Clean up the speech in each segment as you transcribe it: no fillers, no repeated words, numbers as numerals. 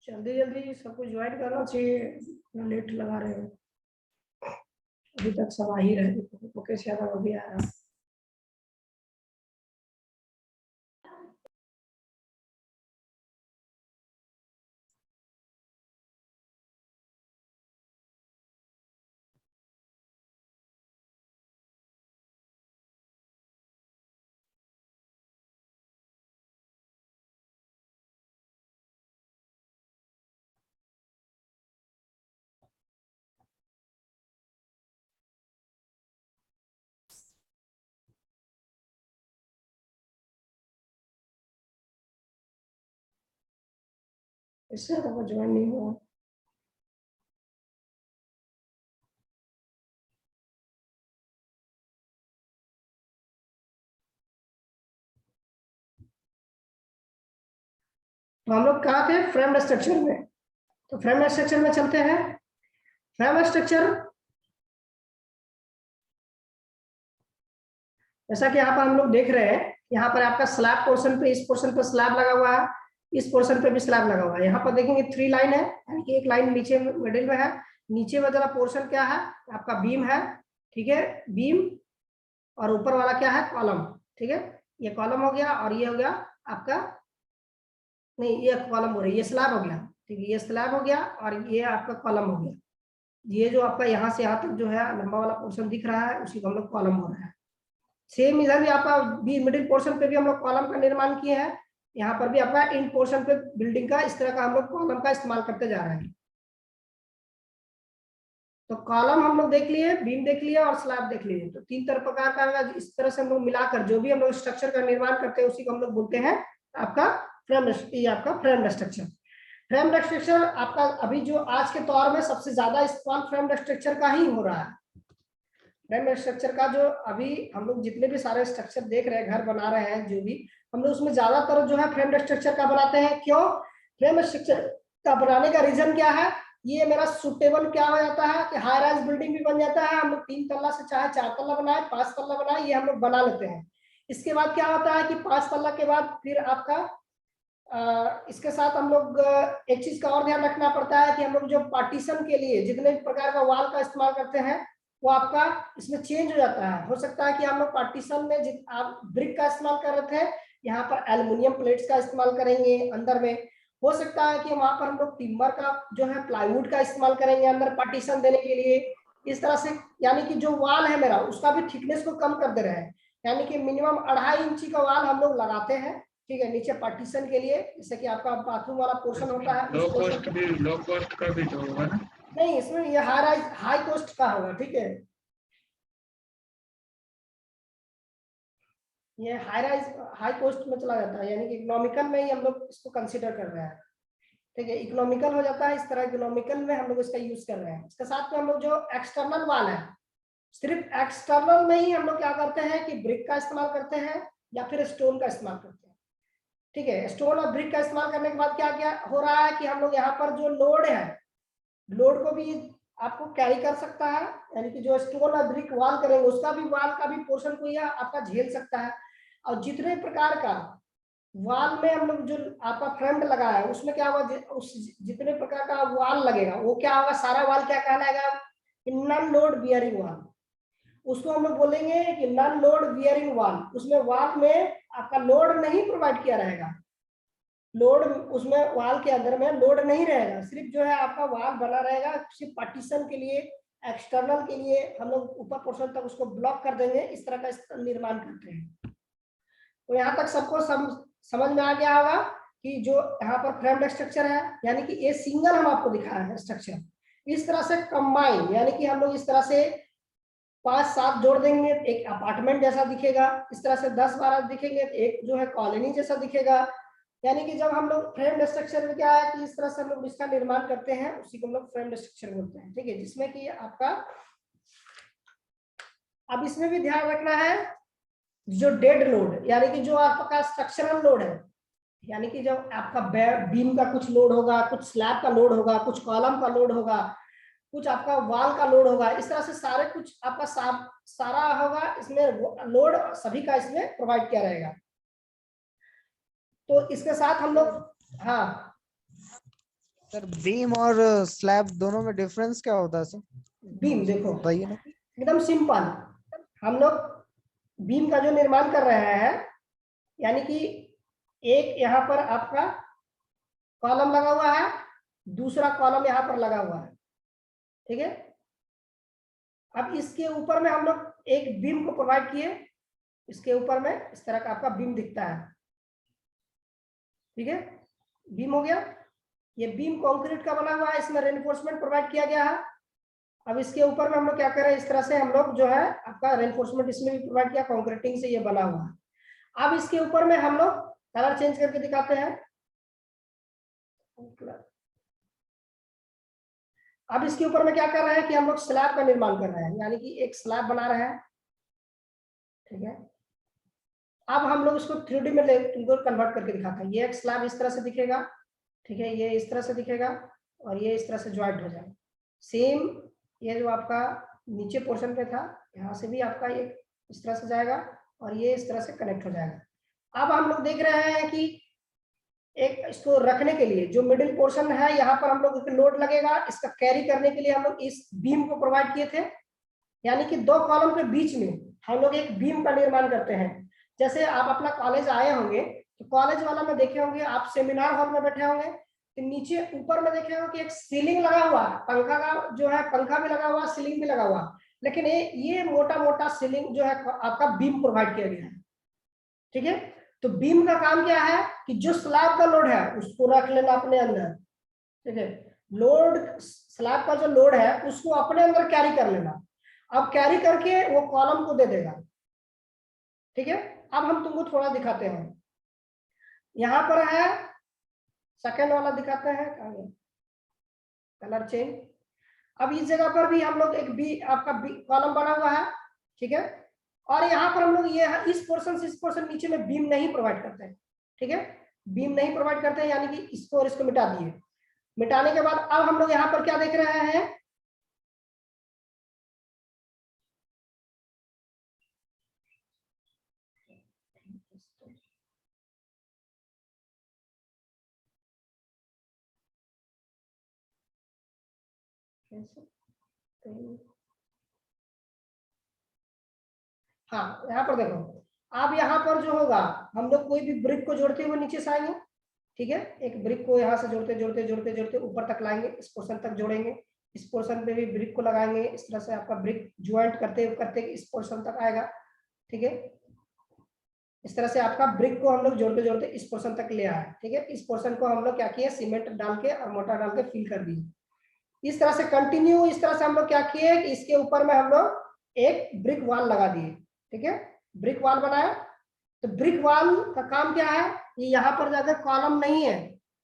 जल्दी जल्दी सबको ज्वाइन करना चाहिए, लेट लगा रहे हो, अभी तक सब आ ही रहे। मुकेश यादव अभी आ रहा। इससे ज्यादा ज्वाइन नहीं हुआ। तो हम लोग कहाँ थे? फ्रेम स्ट्रक्चर में। तो फ्रेम स्ट्रक्चर में चलते हैं। फ्रेम स्ट्रक्चर जैसा कि यहाँ पर हम लोग देख रहे हैं, यहाँ पर आपका स्लैब पोर्शन पे, इस पोर्शन पे स्लैब लगा हुआ है, इस पोर्शन पे भी स्लैब लगा हुआ है। यहाँ पर देखेंगे 3 लाइन है, यानी कि एक लाइन नीचे मिडिल में है। नीचे में जरा पोर्शन क्या है? आपका बीम है, ठीक है, बीम। और ऊपर वाला क्या है? कॉलम, ठीक है। ये कॉलम हो गया और ये हो गया आपका, नहीं ये कॉलम हो रही है, ये स्लैब हो गया, ठीक है, ये स्लैब हो गया और ये आपका कॉलम हो गया। ये जो आपका यहाँ से यहाँ तक जो है लंबा वाला पोर्शन दिख रहा है, उसी को हम लोग कॉलम हो रहा है। सेम इधर भी आपका मिडिल पोर्शन पे भी हम लोग कॉलम का निर्माण किए हैं। यहाँ पर भी आपका इन पोर्शन पे बिल्डिंग का इस तरह का हम लोग कॉलम का इस्तेमाल करते जा रहे हैं। तो कॉलम हम लोग देख लिए, बीम देख लिया और स्लैब देख लिए। तो 3 तरह प्रकार का इस तरह से हम लोग मिलाकर जो भी हम लोग स्ट्रक्चर का निर्माण करते हैं, उसी को हम लोग बोलते हैं आपका फ्रेम। ये आपका फ्रेम स्ट्रक्चर। फ्रेम स्ट्रक्चर आपका अभी जो आज के दौर में सबसे ज्यादा इस्तेमाल फ्रेम स्ट्रक्चर का ही हो रहा है। फ्रेम स्ट्रक्चर का जो अभी हम लोग जितने भी सारे स्ट्रक्चर देख रहे हैं, घर बना रहे हैं जो भी, हम लोग उसमें ज्यादातर जो है फ्रेम स्ट्रक्चर का बनाते हैं। क्यों? फ्रेम स्ट्रक्चर का बनाने का रीजन क्या है? ये मेरा सुटेबल क्या हो जाता है कि हाई राइज बिल्डिंग भी बन जाता है। हम लोग 3 तल्ला से चाहे 4 तल्ला बनाए, 5 तल्ला बनाए, ये हम लोग बना लेते हैं। इसके बाद क्या होता है कि 5 तल्ला के बाद फिर आपका इसके साथ हम लोग एक चीज का और ध्यान रखना पड़ता है कि हम लोग जो पार्टीशन के लिए जितने प्रकार का वॉल का इस्तेमाल करते हैं, वो आपका इसमें चेंज हो जाता है। हो सकता है कि हम लोग पार्टीशन में आप ब्रिक का इस्तेमाल कर रहे थे, यहाँ पर एल्युमिनियम प्लेट्स का इस्तेमाल करेंगे अंदर में। हो सकता है कि वहां पर हम लोग टिम्बर का जो है प्लाईवुड का इस्तेमाल करेंगे अंदर पार्टीशन देने के लिए। इस तरह से यानी कि जो वॉल है मेरा, उसका भी थिकनेस को कम कर दे रहे हैं, यानी कि मिनिमम 2.5 इंची का वॉल हम लोग लगाते हैं, ठीक है, नीचे पार्टीशन के लिए। जैसे कि आपका बाथरूम वाला पोर्शन होता है, लो कॉस्ट का भी तो होगा ना? नहीं, इसमें ये हाई कॉस्ट का होगा, ठीक है। ये हाई कॉस्ट में चला जाता है, यानी कि इकोनॉमिकल में ही हम लोग इसको कंसीडर कर रहे हैं, ठीक है। इकोनॉमिकल हो जाता है इस तरह, इकोनॉमिकल में हम लोग इसका यूज कर रहे हैं। इसके साथ में हम लोग जो एक्सटर्नल वाल है, सिर्फ एक्सटर्नल में ही हम लोग क्या करते हैं कि ब्रिक का इस्तेमाल करते हैं या फिर स्टोन का इस्तेमाल करते हैं, ठीक है। स्टोन और ब्रिक का इस्तेमाल करने के बाद क्या क्या हो रहा है कि हम लोग यहाँ पर जो लोड है, लोड को भी आपको कैरी कर सकता है, यानी कि जो स्टोन और ब्रिक वॉल करेंगे उसका भी वॉल का भी पोर्शन को यह आपका झेल सकता है। और जितने प्रकार का वॉल में हम लोग जो आपका फ्रंट लगा है, उसमें क्या होगा, उस जितने प्रकार का वॉल लगेगा वो क्या होगा, सारा वॉल क्या कहलाएगा? Non load bearing wall. उसको हम लोग बोलेंगे कि नॉन लोड बियरिंग वाल। उसमें वाल में आपका लोड नहीं प्रोवाइड किया रहेगा, लोड उसमें वाल के अंदर में लोड नहीं रहेगा, सिर्फ जो है आपका वाल बना रहेगा सिर्फ पार्टीशन के लिए, एक्सटर्नल के लिए हम लोग ऊपर पोर्शन तक उसको ब्लॉक कर देंगे, इस तरह का निर्माण करते हैं। तो यहाँ तक सबको समझ में आ गया होगा कि जो यहाँ पर फ्रेम्ड स्ट्रक्चर है, यानी कि ये सिंगल हम आपको दिखाया है स्ट्रक्चर, इस तरह से कंबाइन, यानी कि हम लोग इस तरह से 5-7 जोड़ देंगे, एक अपार्टमेंट जैसा दिखेगा, इस तरह से 10-12 दिखेंगे, एक जो है कॉलोनी जैसा दिखेगा। यानी कि जब हम लोग फ्रेम्ड स्ट्रक्चर में क्या है कि इस तरह से हम लोग इसका निर्माण करते हैं, उसी को हम लोग फ्रेम्ड स्ट्रक्चर बोलते हैं, ठीक है। जिसमें कि आपका अब इसमें भी ध्यान रखना है, जो डेड लोड यानी कि जो आपका स्ट्रक्चरल लोड है, यानी कि जब आपका बीम का कुछ लोड होगा, कुछ स्लैब का लोड होगा, कुछ कॉलम का लोड होगा, कुछ आपका वाल का लोड होगा, इस तरह से सारे कुछ आपका सारा होगा, इसमें लोड सभी का इसमें प्रोवाइड किया रहेगा। तो इसके साथ हम लोग, हाँ सर बीम और स्लैब दोनों में डिफरेंस क्या होता है सर? बीम देखो बताइए ना। एकदम सिंपल, हम लोग बीम का जो निर्माण कर रहे हैं, यानी कि एक यहाँ पर आपका कॉलम लगा हुआ है, दूसरा कॉलम यहाँ पर लगा हुआ है, ठीक है। अब इसके ऊपर में हम लोग एक बीम को प्रोवाइड किए, इसके ऊपर में इस तरह का आपका बीम दिखता है, ठीक है, बीम हो गया। ये बीम कंक्रीट का बना हुआ है, इसमें रेनफोर्समेंट प्रोवाइड किया गया है। अब इसके ऊपर में हम लोग क्या कर रहे हैं, इस तरह से हम लोग जो है आपका रेनफोर्समेंट इसमें भी प्रोवाइड किया, कंक्रीटिंग से ये बना हुआ है। अब इसके ऊपर में हम लोग कलर चेंज करके दिखाते हैं। अब इसके ऊपर में क्या कर रहे हैं कि हम लोग स्लैब का निर्माण कर रहे हैं, यानी कि एक स्लैब बना रहे हैं, ठीक है। अब हम लोग इसको 3D में तुमको कन्वर्ट करके दिखाते हैं। ये एक स्लैब इस तरह से दिखेगा, ठीक है, ये इस तरह से दिखेगा और ये इस तरह से ज्वाइंट हो जाएगा। सेम ये जो आपका नीचे पोर्शन पे था, यहाँ से भी आपका ये इस तरह से जाएगा और ये इस तरह से कनेक्ट हो जाएगा। अब हम लोग देख रहे हैं कि एक इसको रखने के लिए जो मिडिल पोर्शन है, यहाँ पर हम लोग लोड लगेगा, इसका कैरी करने के लिए हम लोग इस बीम को प्रोवाइड किए थे, यानी कि दो कॉलम के बीच में हम लोग एक बीम का निर्माण करते हैं। जैसे आप अपना कॉलेज आए होंगे तो कॉलेज वाला में देखे होंगे, आप सेमिनार हॉल में बैठे होंगे तो नीचे ऊपर में देखे होंगे कि एक सीलिंग लगा हुआ है, पंखा का जो है, पंखा भी लगा हुआ, सीलिंग भी लगा हुआ, लेकिन ये मोटा मोटा सीलिंग जो है आपका बीम प्रोवाइड किया गया है, ठीक है। तो बीम का काम क्या है कि जो स्लैब का लोड है उसको रख लेना अपने अंदर, ठीक है। लोड स्लैब का जो लोड है उसको अपने अंदर कैरी कर लेना, अब कैरी करके वो कॉलम को दे देगा, ठीक है। अब हम तुमको थोड़ा दिखाते हैं, यहाँ पर है सेकंड वाला दिखाते हैं, कलर चेंज। अब इस जगह पर भी हम लोग एक आपका कॉलम बना हुआ है, ठीक है, और यहाँ पर हम लोग ये इस पोर्शन से इस पोर्शन नीचे में बीम नहीं प्रोवाइड करते हैं, ठीक है, बीम नहीं प्रोवाइड करते हैं, यानी कि इसको और इसको मिटा दिए। मिटाने के बाद अब हम लोग यहाँ पर क्या देख रहे हैं, हाँ यहाँ पर देखो, अब यहाँ पर जो होगा हम लोग कोई भी ब्रिक को जोड़ते हुए नीचे से आएंगे, ठीक है, एक ब्रिक को यहाँ से जोड़ते जोड़ते जोड़ते जोड़ते ऊपर तक लाएंगे, इस पोर्शन तक जोड़ेंगे, इस पोर्शन पे भी ब्रिक को लगाएंगे, इस तरह से आपका ब्रिक ज्वाइंट करते करते इस पोर्शन तक आएगा, ठीक है। इस तरह से आपका ब्रिक को हम लोग जोड़ते जोड़ते इस पोर्शन तक ले आए, ठीक है। इस पोर्शन को हम लोग क्या किए, सीमेंट डाल के और मोटा डाल के फिल कर दिए। इस तरह से कंटिन्यू, इस तरह से हम लोग क्या किए कि इसके ऊपर में हम लोग एक ब्रिक वॉल लगा दिए, ठीक है, ब्रिक वॉल बनाया। तो ब्रिक वॉल का काम क्या है, ये यहाँ पर जाकर कॉलम नहीं है,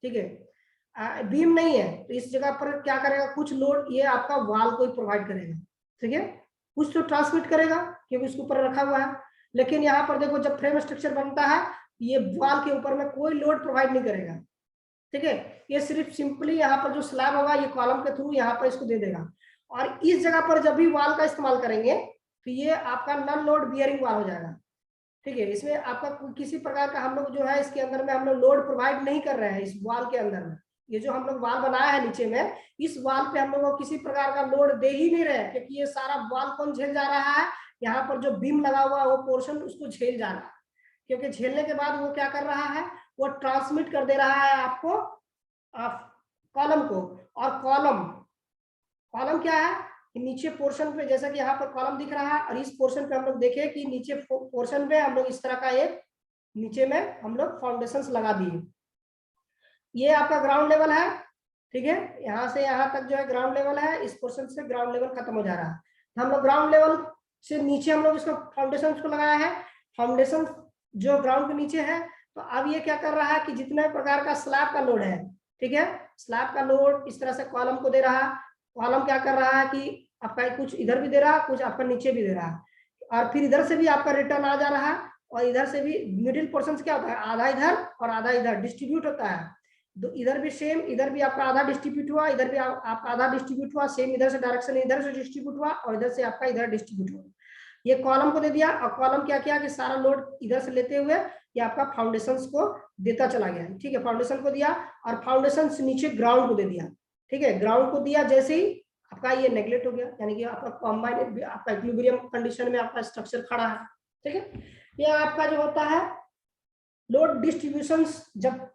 ठीक है, बीम नहीं है, तो इस जगह पर क्या करेगा, कुछ लोड ये आपका वॉल को प्रोवाइड करेगा, ठीक है, कुछ तो ट्रांसमिट करेगा क्योंकि इसके ऊपर रखा हुआ है। लेकिन यहाँ पर देखो जब फ्रेम स्ट्रक्चर बनता है ये वॉल के ऊपर में कोई लोड प्रोवाइड नहीं करेगा, ठीक है, ये सिर्फ सिंपली यहाँ पर जो स्लैब होगा ये कॉलम के थ्रू यहाँ पर इसको दे देगा। और इस जगह पर जब भी वॉल का इस्तेमाल करेंगे तो ये आपका नॉन लोड बियरिंग वॉल हो जाएगा, ठीक है। इसमें आपका किसी प्रकार का हम लोग जो है इसके अंदर में हम लोग लोड प्रोवाइड नहीं कर रहे हैं इस वॉल के अंदर में। ये जो हम लोग वॉल बनाया है नीचे में, इस वॉल पे हम लोग को किसी प्रकार का लोड दे ही नहीं रहे, क्योंकि ये सारा वॉल कौन झेल जा रहा है, यहाँ पर जो बीम लगा हुआ है वो पोर्शन उसको झेल जा रहा है, क्योंकि झेलने के बाद वो क्या कर रहा है, वो ट्रांसमिट कर दे रहा है आपको कॉलम को। और कॉलम क्या है कि नीचे पोर्शन पे, जैसा कि यहाँ पर कॉलम दिख रहा है, और इस पोर्शन पे हम लोग देखें कि नीचे पोर्शन पे हम लोग इस तरह का एक नीचे में हम लोग फाउंडेशंस लगा दिए। ये आपका ग्राउंड लेवल है, ठीक है, यहाँ से यहाँ तक जो है ग्राउंड लेवल है, इस पोर्शन से ग्राउंड लेवल खत्म हो जा रहा है। हम लोग ग्राउंड लेवल से नीचे हम लोग इसको फाउंडेशन को लगाया है, फाउंडेशन जो ग्राउंड के नीचे है। तो अब ये क्या कर रहा है कि जितने प्रकार का स्लैब का लोड है, ठीक है, स्लैब का लोड इस तरह से कॉलम को दे रहा है। कॉलम क्या कर रहा है कि आपका कुछ इधर भी दे रहा है, कुछ आपका नीचे भी दे रहा है, और फिर इधर से भी आपका रिटर्न आ जा रहा है, और इधर से भी मिडिल पोर्शन क्या होता है, आधा इधर और आधा इधर डिस्ट्रीब्यूट होता है। तो इधर भी सेम, इधर भी आपका आधा डिस्ट्रीब्यूट हुआ, इधर भी आपका आधा डिस्ट्रीब्यूट हुआ, सेम इधर से डायरेक्शन इधर से डिस्ट्रीब्यूट हुआ, और इधर से आपका इधर डिस्ट्रीब्यूट हुआ। ये कॉलम को दे दिया, और कॉलम क्या किया कि सारा लोड इधर से लेते हुए ये आपका फाउंडेशंस को देता चला गया, ठीक है, फाउंडेशन को दिया, और फाउंडेशन से नीचे ग्राउंड को दे दिया, ठीक है। ग्राउंड को दिया जैसे ही आपका ये नेगलेक्ट हो गया, यानी कि आपका कॉम्बाइन आपका इक्विलिब्रियम कंडीशन में आपका स्ट्रक्चर खड़ा है, ठीक है। ये आपका जो होता है लोड डिस्ट्रीब्यूशन, जब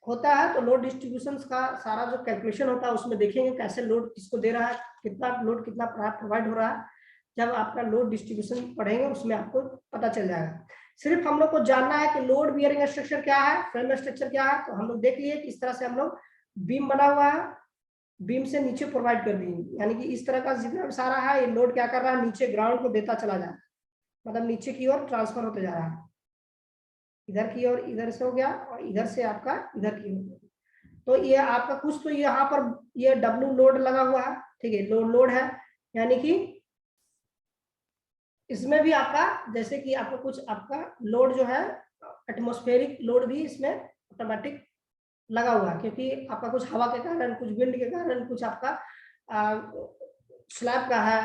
होता है तो लोड डिस्ट्रीब्यूशन का सारा जो कैलकुलेशन होता है उसमें देखेंगे कैसे लोड किसको दे रहा है, कितना लोड कितना प्रोवाइड हो रहा है। जब आपका लोड डिस्ट्रीब्यूशन पढ़ेंगे उसमें आपको पता चल जाएगा। सिर्फ हम लोग को जानना है कि लोड बियरिंग स्ट्रक्चर क्या है, फ्रेम स्ट्रक्चर क्या है। तो हम लोग देख लिए कि इस तरह से हम लोग बीम बना हुआ है, बीम से नीचे प्रोवाइड कर दिए, यानी कि इस तरह का जितना भी सारा है ये लोड क्या कर रहा है, नीचे ग्राउंड को देता चला जा रहा है, मतलब नीचे की ओर ट्रांसफर होते जा रहा है, इधर की ओर इधर से हो गया, और इधर से आपका इधर की ओर। तो ये आपका कुछ तो यहाँ पर ये डब्ल्यू लोड लगा हुआ है, ठीक है, लोड है, यानी कि इसमें भी आपका जैसे कि आपका कुछ आपका लोड जो है एटमॉस्फेरिक लोड भी इसमें ऑटोमेटिक लगा हुआ है, क्योंकि आपका कुछ हवा के कारण, कुछ विंड के कारण, कुछ आपका स्लैब का है,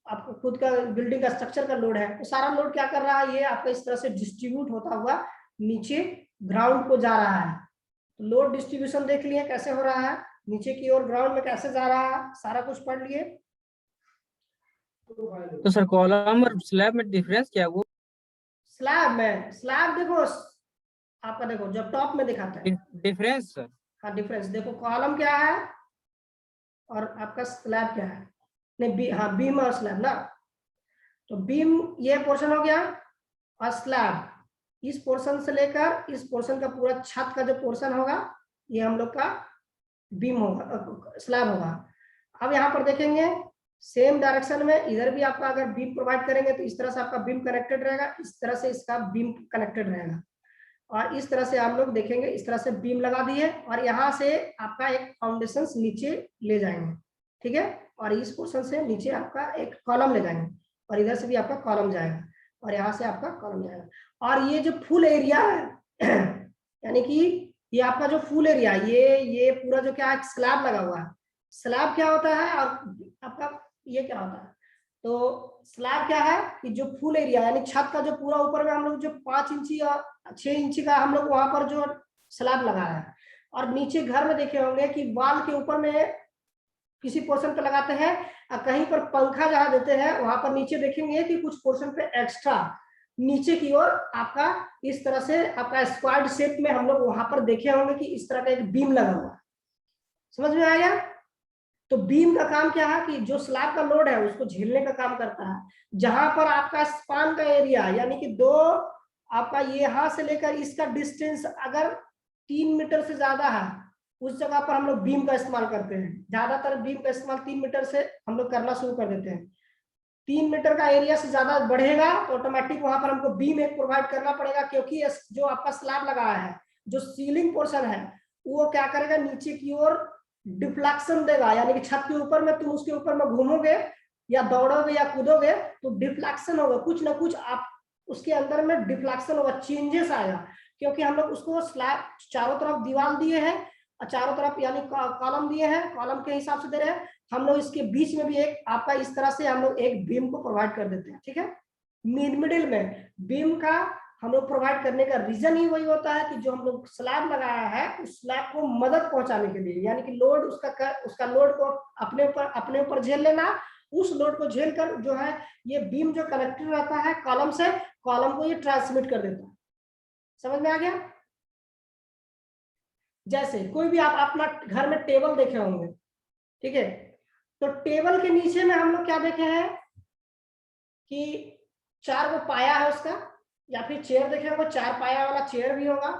आपका खुद का बिल्डिंग का स्ट्रक्चर का लोड है। तो सारा लोड क्या कर रहा है, ये आपका इस तरह से डिस्ट्रीब्यूट होता हुआ नीचे ग्राउंड को जा रहा है। तो लोड डिस्ट्रीब्यूशन देख लिए कैसे हो रहा है, नीचे की ओर ग्राउंड में कैसे जा रहा है, सारा कुछ पढ़ लिए। तो सर कॉलम और स्लैब में डिफरेंस क्या है? वो स्लैब देखो आपका, देखो जब टॉप में दिखाता है डिफरेंस सर, हाँ डिफरेंस देखो, कॉलम क्या है और आपका स्लैब क्या है, नहीं हाँ बीम और स्लैब ना। तो बीम ये पोर्शन हो गया, और स्लैब इस पोर्शन से लेकर इस पोर्शन का पूरा छत का जो पोर्शन होगा ये हम लोग का बीम होगा, स्लैब होगा। अब यहाँ पर देखेंगे सेम डायरेक्शन में इधर भी आपका अगर बीम प्रोवाइड करेंगे तो इस तरह से आपका बीम कनेक्टेड रहेगा, इस तरह से इसका बीम कनेक्टेड रहेगा, और इस तरह से आप लोग देखेंगे इस तरह से बीम लगा दिए, और यहाँ से आपका एक फाउंडेशन नीचे ले जाएंगे, ठीक है, और इस पोर्शन से नीचे आपका एक कॉलम ले जाएंगे, और इधर से भी आपका कॉलम जाएगा, और यहाँ से आपका कॉलम जाएगा। और ये जो फुल एरिया है यानी कि ये आपका जो फुल एरिया, ये पूरा जो क्या है स्लैब लगा हुआ है। स्लैब क्या होता है और आपका ये क्या होता है, तो स्लैब क्या है कि जो फुल एरिया यानी छत का जो पूरा ऊपर में हम लोग जो 5 इंची और 6 इंची का हम लोग वहां पर जो स्लैब लगा है, और नीचे घर में देखे होंगे कि वाल के ऊपर में किसी पोर्शन पे लगाते हैं, और कहीं पर पंखा जहां देते हैं वहां पर नीचे देखेंगे कि कुछ पोर्शन पे एक्स्ट्रा नीचे की ओर आपका इस तरह से आपका स्क्वाड शेप में हम लोग वहां पर देखे होंगे कि इस तरह का एक बीम लगा हुआ है। समझ में आया? तो बीम का काम क्या है कि जो स्लैब का लोड है उसको झेलने का काम करता है। जहां पर आपका स्पान का एरिया यानी कि दो आपका यहां से लेकर इसका डिस्टेंस अगर 3 मीटर से ज्यादा है उस जगह पर हम लोग बीम का इस्तेमाल करते हैं। ज्यादातर बीम का इस्तेमाल 3 मीटर से हम लोग करना शुरू कर देते हैं। 3 मीटर का एरिया से ज्यादा बढ़ेगा तो ऑटोमेटिक वहां पर हमको बीम एक प्रोवाइड करना पड़ेगा, क्योंकि जो आपका स्लैब लगाया है जो सीलिंग पोर्शन है वो क्या करेगा नीचे की ओर डिफ्लेक्शन देगा, यानी कि छत के ऊपर में तुम उसके ऊपर में घूमोगे या दौड़ोगे या कूदोगे तो डिफ्लेक्शन होगा, कुछ ना कुछ आप उसके अंदर में डिफ्लेक्शन होगा, चेंजेस आएगा, क्योंकि हम लोग उसको स्लैब चारों तरफ दीवार दिए हैं और चारों तरफ यानी कॉलम दिए हैं, कॉलम के हिसाब से दे रहे हैं हम लोग। इसके बीच में भी एक आपका इस तरह से हम लोग एक बीम को प्रोवाइड कर देते हैं, ठीक है। मिडिल में बीम का हम लोग प्रोवाइड करने का रीजन ही वही होता है कि जो हम लोग स्लैब लगाया है उस स्लैब को मदद पहुंचाने के लिए, यानी कि लोड उसका लोड को अपने ऊपर झेल लेना, उस लोड को झेलकर जो है ये बीम जो कनेक्टेड रहता है कॉलम से, कॉलम को ये ट्रांसमिट कर देता है। समझ में आ गया? जैसे कोई भी आप अपना घर में टेबल देखे होंगे, ठीक है, तो टेबल के नीचे में हम लोग क्या देखे हैं कि 4 वो पाया है उसका, या फिर चेयर देखे होंगे 4 पाया वाला चेयर भी होगा।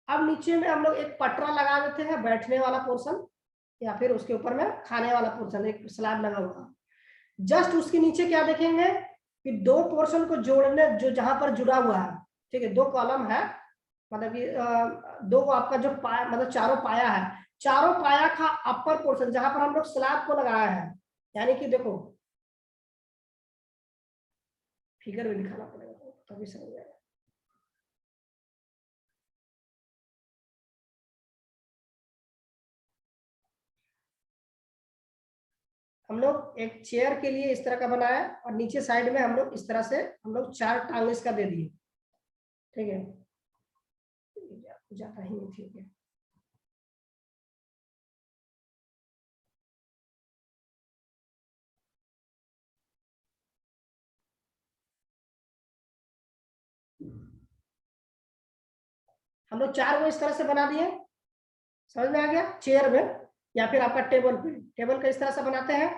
अब नीचे में हम लोग एक पटरा लगा देते हैं, बैठने वाला पोर्शन, या फिर उसके ऊपर में खाने वाला पोर्शन, एक स्लैब लगा हुआ। जस्ट उसके नीचे क्या देखेंगे कि 2 पोर्शन को जोड़ने, जो जहां पर जुड़ा हुआ है, ठीक है, 2 कॉलम है, मतलब कि 2 आपका जो पाया, मतलब चारों पाया है, चारों पाया का अपर पोर्शन जहां पर हम लोग स्लैब को लगाया है, यानी कि देखो फिगर में दिखाना पड़ेगा तभी समझ आएगा। हम लोग एक चेयर के लिए इस तरह का बनाया और नीचे साइड में हम लोग इस तरह से हम लोग 4 टांग इसका दे दिए, ठीक है, जाता ही नहीं, ठीक है। हम लोग 4 को इस तरह से बना दिए, समझ में आ गया? चेयर में या फिर आपका टेबल पे, टेबल का इस तरह से बनाते हैं।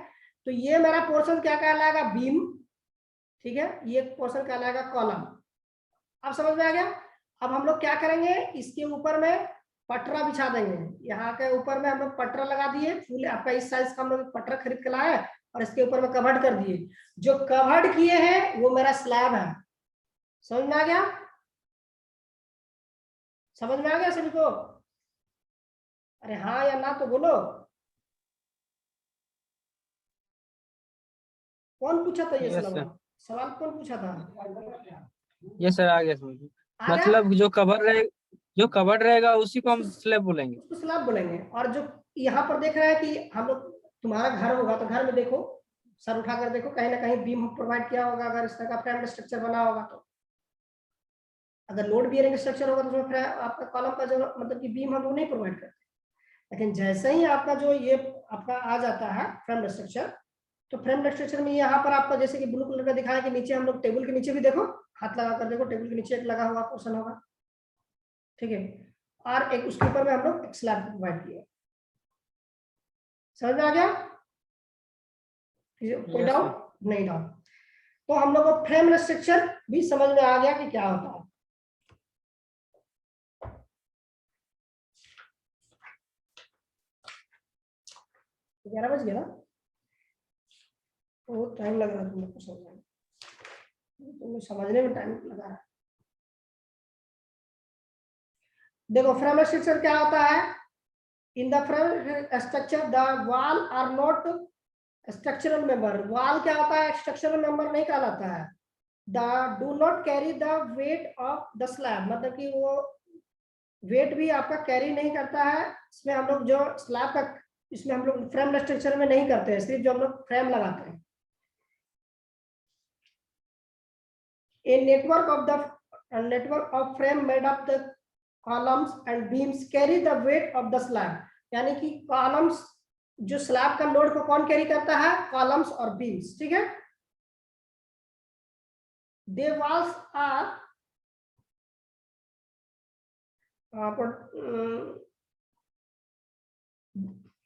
तो ये मेरा पोर्शन क्या कहलाएगा? बीम, ठीक है, ये पोर्शन कहलाएगा कॉलम। अब समझ में आ गया? अब हम लोग क्या करेंगे, इसके ऊपर में पटरा बिछा देंगे। यहाँ के ऊपर में हम लोग पटरा लगा दिए, फुल आपका इस साइज का हम लोग पटरा खरीद के लाए और इसके ऊपर में कवर्ड कर दिए। जो कवर्ड किए हैं वो मेरा स्लैब है। समझ में आ गया? समझ में आ गया सभी को? अरे हाँ या ना तो बोलो। कौन पूछा था ये Yes, सवाल? sir. सवाल कौन पूछा था? ये सर आ गया समझ में। आ गया? मतलब जो कवर रहेगा उसी को हम स्लैब बोलेंगे। उसको स्लैब बोलेंगे। और जो यहाँ पर देख रहा है कि हम लोग, तुम्हारा घर होगा तो घर में देखो, सर उठाकर देखो, कहीं ना कहीं बीम प्रोवाइड किया होगा, अगर इस तरह का फ्रेम स्ट्रक्चर बना होगा तो। अगर लोड बियरिंग स्ट्रक्चर होगा तो उसमें आपका कॉलम का जो मतलब कि बीम हम लोग नहीं प्रोवाइड करते। लेकिन जैसे ही आपका जो ये आपका आ जाता है फ्रेम स्ट्रक्चर, तो फ्रेम स्ट्रक्चर में यहाँ पर आपका जैसे कि ब्लू कलर का दिखाया कि नीचे हम लोग टेबल के नीचे भी देखो, हाथ लगा कर देखो, टेबल के नीचे एक लगा हुआ पोर्शन होगा, ठीक है, और एक उसके ऊपर में हम लोग एक स्लैब प्रोवाइड किए। समझ में आ गया? कोई Yes, डाउट? नहीं डाउट। तो हम लोग को फ्रेम स्ट्रक्चर भी समझ में आ गया कि क्या होता है। 11 बज गया ना, बहुत टाइम लग रहा है तुम लोग को समझने में, तुम्हें समझने में टाइम लगा रहा है। देखो फ्रेम स्ट्रक्चर क्या होता है? In the frame structure the wall are not structural member. Wall क्या होता है? स्ट्रक्चरल मेंबर नहीं कहलाता है। They do not carry the weight of the slab, मतलब कि वो वेट भी आपका कैरी नहीं करता है। इसमें हम लोग जो स्लैब का, इसमें हम लोग फ्रेम स्ट्रक्चर में नहीं करते हैं, सिर्फ जो हम लोग फ्रेम लगाते हैं। A network of frame made of the columns and beams carry the weight of the slab, यानी कि कॉलम्स, जो स्लैब का लोड को कौन कैरी करता है? कॉलम्स और बीम्स, ठीक है। They walls are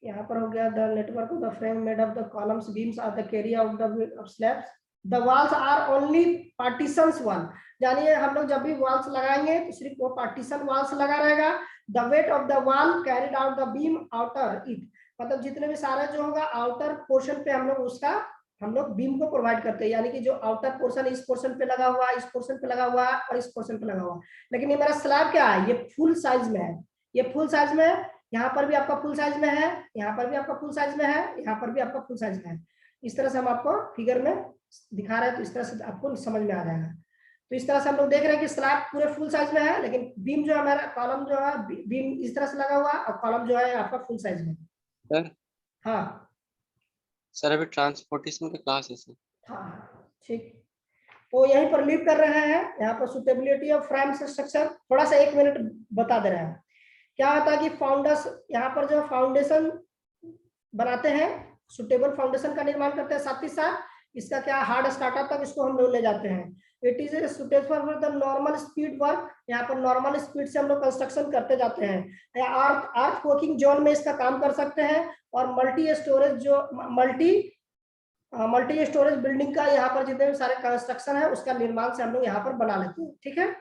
यहाँ पर हो गया the network of the frame made of the columns beams are the carry out the weight of slabs. The walls are only partitions wall, यानी हम लोग जब भी वॉल्स लगाएंगे तो सिर्फ वो पार्टीशन वॉल्स लगा रहेगा। The weight of the wall carried out the beam outer it, मतलब जितने भी सारे जो होगा आउटर पोर्शन पे हम लोग उसका हम लोग बीम को प्रोवाइड करते हैं, यानी कि जो आउटर पोर्शन इस पोर्शन पे लगा हुआ है, इस पोर्शन पे लगा हुआ है और इस पोर्शन पे लगा हुआ है। लेकिन ये मेरा स्लैब क्या है? ये फुल साइज में है, ये फुल साइज में है। यहाँ पर भी आपका फुल साइज में है, यहाँ पर भी आपका फुल साइज में है, यहाँ पर भी आपका फुल साइज में है। इस तरह से हम आपको फिगर में दिखा रहे हैं, तो इस तरह से आपको समझ में आ जाएगा। तो इस तरह से हम लोग देख रहे हैं कि स्लैब पूरे फुल साइज में है, लेकिन बीम जो है हमारा, कॉलम जो है बीम इस तरह से लगा हुआ है और कॉलम जो है आपका फुल साइज में। सर हाँ सर अभी ट्रांसपोर्टेशन का क्लास है सर। हाँ ठीक, तो यहीं पर लीव कर रहे हैं। यहाँ पर सुटेबिलिटी ऑफ फ्रेम स्ट्रक्चर थोड़ा सा 1 मिनट बता दे रहे हैं। क्या होता है कि फाउंडर्स, यहाँ पर जो फाउंडेशन बनाते हैं सुटेबल फाउंडेशन का निर्माण करते हैं, साथ ही साथ इसका क्या हार्ड स्टार्टअप तक इसको हम लोग ले जाते हैं। It is suitable for the normal speed work, यहाँ पर नॉर्मल स्पीड से हम लोग कंस्ट्रक्शन करते जाते हैं। अर्थ वर्किंग जोन में इसका काम कर सकते हैं, और मल्टी स्टोरेज बिल्डिंग का यहाँ पर जितने भी सारे कंस्ट्रक्शन है उसका निर्माण से हम लोग यहाँ पर बना लेते हैं। ठीक है,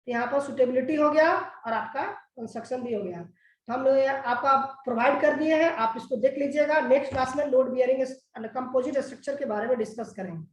यहाँ पर सुटेबिलिटी हो गया और आपका कंस्ट्रक्शन भी हो गया। तो हम लोग आपका प्रोवाइड कर दिए हैं, आप इसको देख लीजिएगा। नेक्स्ट क्लास में लोड बियरिंग कंपोजिट स्ट्रक्चर के बारे में डिस्कस करेंगे।